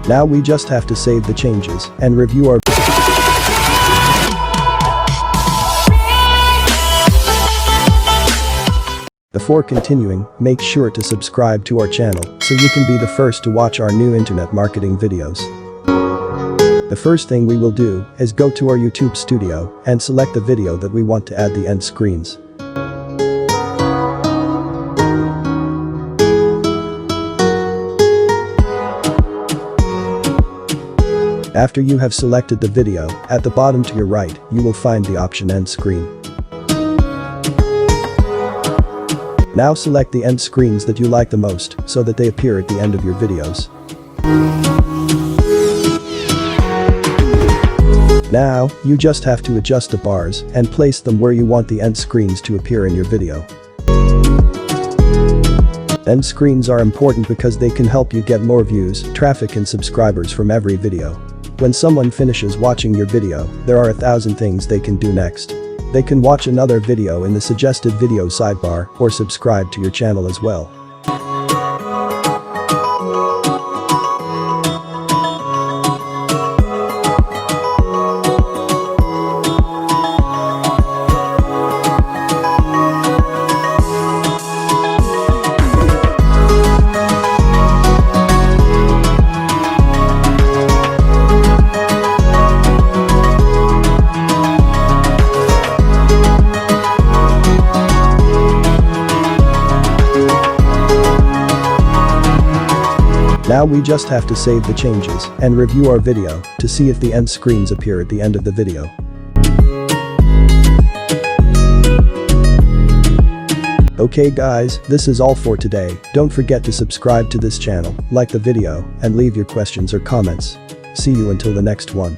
Now we just have to save the changes and review our. Before continuing, make sure to subscribe to our channel so you can be the first to watch our new internet marketing videos. The first thing we will do is go to our YouTube studio and select the video that we want to add the end screens. After you have selected the video, at the bottom to your right, you will find the option end screen. Now select the end screens that you like the most so that they appear at the end of your videos. Now, you just have to adjust the bars and place them where you want the end screens to appear in your video. End screens are important because they can help you get more views, traffic and subscribers from every video. When someone finishes watching your video, there are 1,000 things they can do next. They can watch another video in the suggested video sidebar or subscribe to your channel as well. Now we just have to save the changes and review our video to see if the end screens appear at the end of the video. Okay guys, this is all for today. Don't forget to subscribe to this channel, like the video, and leave your questions or comments. See you until the next one.